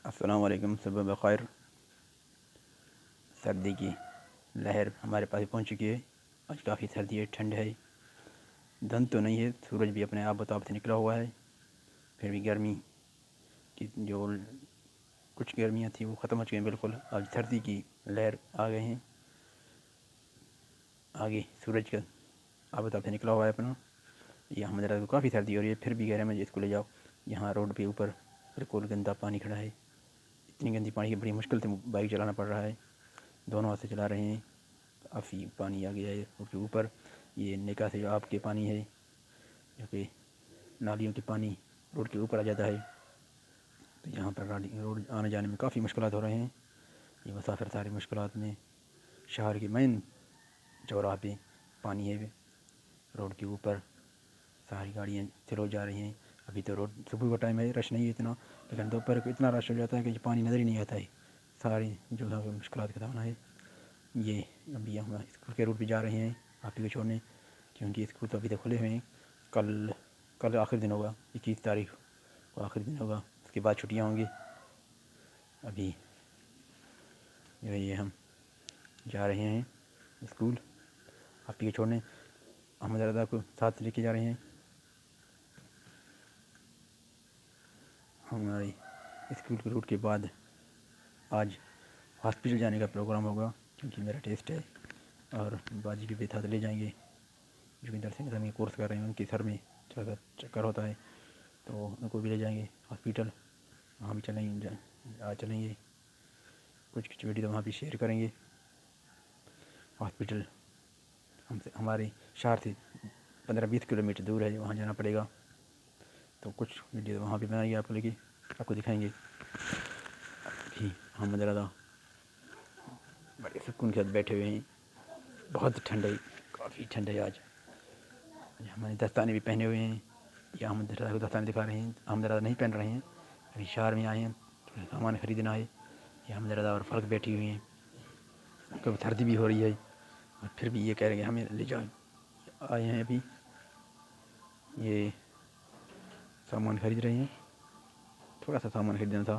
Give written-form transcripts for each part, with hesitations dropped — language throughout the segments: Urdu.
السلام علیکم، صبح بخیر۔ سردی کی لہر ہمارے پاس پہنچ چکی ہے۔ آج کافی سردی ہے، ٹھنڈ ہے، دھند تو نہیں ہے، سورج بھی اپنے آب و تاب سے نکلا ہوا ہے، پھر بھی گرمی کی جو کچھ گرمیاں تھیں وہ ختم ہو چکی ہیں بالکل۔ آج سردی کی لہر آ گئے ہیں، آگے سورج کا آب و تاب سے نکلا ہوا ہے اپنا۔ یہاں مجھے کافی سردی ہو رہی ہے، پھر بھی کہہ رہے ہیں مجھے اسکول لے جاؤ۔ یہاں روڈ پہ اوپر بالکل گندا پانی کھڑا ہے، اتنی گندی پانی کی بڑی مشکل سے بائک چلانا پڑ رہا ہے، دونوں ہاتھ سے چلا رہے ہیں۔ کافی پانی آ گیا ہے روڈ کے اوپر، یہ نکاح سے آب کے پانی ہے، جو کہ نالیوں کے پانی روڈ کے اوپر آ جاتا ہے، تو یہاں پر روڈ آنے جانے میں کافی مشکلات ہو رہے ہیں۔ یہ مسافر ساری مشکلات میں، شہر کے مین چوراہے پہ پانی ہے، روڈ کے اوپر ساری گاڑیاں سلو جا رہی ہیں۔ ابھی تو روڈ صبح کا ٹائم ہے، رش نہیں ہے اتنا، لیکن دوپہر کو اتنا رش ہو جاتا ہے کہ پانی نظر ہی نہیں آتا ہے، ساری جو ہے مشکلات کا سامنا ہے۔ یہ ابھی ہم اسکول کے روٹ پہ جا رہے ہیں آپ کو چھوڑنے، کیونکہ اسکول تو ابھی تک کھلے ہوئے ہیں۔ کل آخر دن ہوگا، 21 تاریخ کو آخر دن ہوگا، اس کے بعد چھٹیاں ہوں گی۔ ابھی جو ہے یہ ہم جا رہے ہیں اسکول آپ کو چھوڑنے، احمد رضا کو ساتھ لے کے جا رہے ہیں۔ ہمارے اسکول کے روٹ کے بعد آج ہاسپٹل جانے کا پروگرام ہوگا، کیونکہ میرا ٹیسٹ ہے، اور باجی بھی ساتھ لے جائیں گے، جو کہ درس نظامی کورس کر رہے ہیں، ان کے سر میں تھوڑا سا چکر ہوتا ہے، تو ان کو بھی لے جائیں گے ہاسپٹل۔ وہاں بھی چلیں گے، کچھ ویڈیو وہاں بھی شیئر کریں گے۔ ہاسپٹل ہمارے شہر سے 15-20 کلومیٹر دور ہے، وہاں جانا پڑے گا، تو کچھ ویڈیو وہاں بھی بنائیں گے، آپ کو دکھائیں گے۔ ابھی احمد رضا بڑے سکون کے ساتھ بیٹھے ہوئے ہیں، بہت ٹھنڈ ہے، کافی ٹھنڈ ہے آج ہمارے دستانے بھی پہنے ہوئے ہیں، یہ احمد رضا کو دستانے دکھا رہے ہیں۔ احمد رضا نہیں پہن رہے ہیں، ابھی شہر میں آئے ہیں، تھوڑا سامان خریدنا ہے۔ یہ احمد رضا اور فلک بیٹھی ہوئی ہیں، کبھی سردی بھی ہو رہی ہے، اور پھر بھی یہ کہہ رہے ہیں ہمیں لے جاؤ۔ آئے ہیں ابھی، یہ سامان خرید رہے ہیں، تھوڑا سا سامان خریدنا تھا۔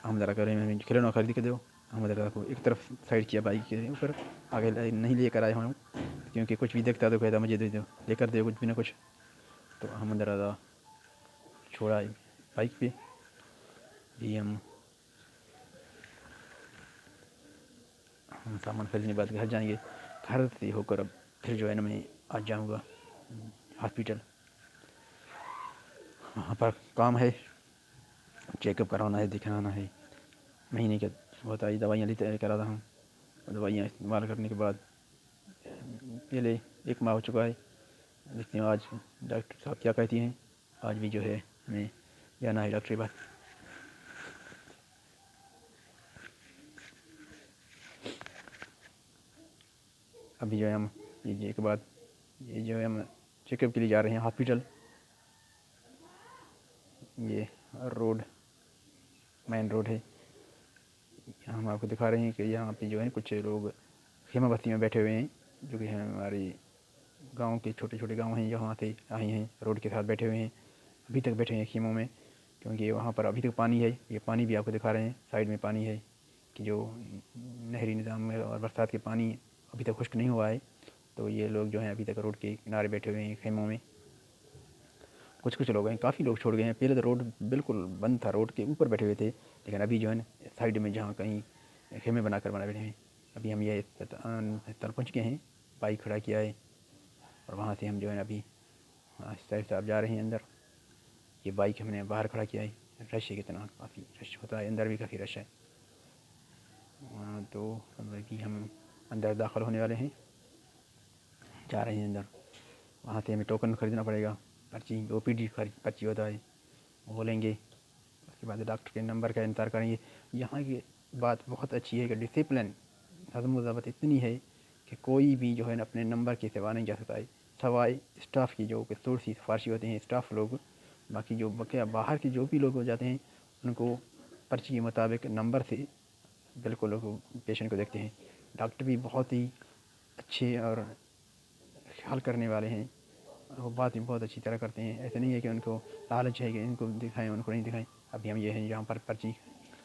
احمد رضا کہہ رہے ہیں ہمیں کھلونا خرید کے دو۔ احمد رضا کو ایک طرف سائڈ کیا بائک کے اوپر، آگے نہیں لے کر آئے ہوں، کیونکہ کچھ بھی دیکھتا تو کہتا مجھے دے دو، لے کر دے کچھ بھی نہ کچھ۔ تو احمد رضا چھوڑا بائک پہ، بھی ہم سامان خریدنے کے بعد گھر جائیں گے۔ گھر سے ہو کر اب پھر جو ہے نا میں آج جاؤں گا ہاسپٹل، وہاں پر کام ہے، چیک اپ کرانا ہے، دکھانا ہے، مہینے کے بہت ساری دوائیاں لیتے کرا رہا ہوں، دوائیاں استعمال کرنے کے بعد پہلے 1 ماہ ہو چکا ہے، دیکھتے ہیں آج ڈاکٹر صاحب کیا کہتی ہیں۔ آج بھی جو ہے ہمیں جانا ہے ڈاکٹر کے پاس۔ ابھی جو ہے ہم یہ کے بعد یہ جو ہے ہم چیک اپ کے لیے جا رہے ہیں ہاسپٹل۔ یہ روڈ مین روڈ ہے، ہم آپ کو دکھا رہے ہیں کہ یہاں پہ جو ہے کچھ لوگ خیمہ بستی میں بیٹھے ہوئے ہیں، جو کہ ہماری گاؤں کے چھوٹے چھوٹے گاؤں ہیں، یہاں سے آئے ہیں، روڈ کے ساتھ بیٹھے ہوئے ہیں، ابھی تک بیٹھے ہیں خیموں میں، کیونکہ وہاں پر ابھی تک پانی ہے۔ یہ پانی بھی آپ کو دکھا رہے ہیں، سائڈ میں پانی ہے، کہ جو نہری نظام میں اور برسات کے پانی ابھی تک خشک نہیں ہوا ہے، تو یہ لوگ جو ہیں ابھی تک روڈ کے کنارے بیٹھے ہوئے ہیں خیموں میں۔ کچھ لوگ ہیں، کافی لوگ چھوڑ گئے ہیں، پہلے تو روڈ بالکل بند تھا، روڈ کے اوپر بیٹھے ہوئے تھے، لیکن ابھی جو ہے نا سائڈ میں جہاں کہیں خیمے بنا بیٹھے ہیں۔ ابھی ہم یہ ہسپتال پہنچ گئے ہیں، بائک کھڑا کیا ہے، اور وہاں سے ہم جو ہے نا ابھی آہستہ آہستہ آپ جا رہے ہیں اندر۔ یہ بائک ہم نے باہر کھڑا کیا ہے، رش ہے کتنا، کافی رش ہوتا ہے، اندر بھی کافی رش ہے۔ تو ابھی ہم اندر داخل ہونے والے ہیں، جا رہے ہیں اندر، وہاں سے ہمیں ٹوکن خریدنا پڑے گا، پرچی OPD پرچی ہوتا ہے، وہ لیں گے، اس کے بعد ڈاکٹر کے نمبر کا انتظار کریں گے۔ یہاں کی بات بہت اچھی ہے کہ ڈسپلن، نظم و ضبط اتنی ہے کہ کوئی بھی جو ہے نا اپنے نمبر کے سوا نہیں جا سکتا ہے، سوائے اسٹاف کی جو کہ تھوڑی سی سفارشی ہوتے ہیں اسٹاف لوگ، باقی جو باہر کے جو بھی لوگ ہو جاتے ہیں ان کو پرچی کے مطابق نمبر سے بالکل پیشنٹ کو دیکھتے ہیں۔ ڈاکٹر بھی بہت ہی اچھے اور خیال کرنے والے ہیں، اور وہ بات بھی بہت اچھی طرح کرتے ہیں، ایسا نہیں ہے کہ ان کو لالچ ہے کہ ان کو دکھائیں ان کو نہیں دکھائیں۔ ابھی ہم یہ ہیں یہاں پر پرچی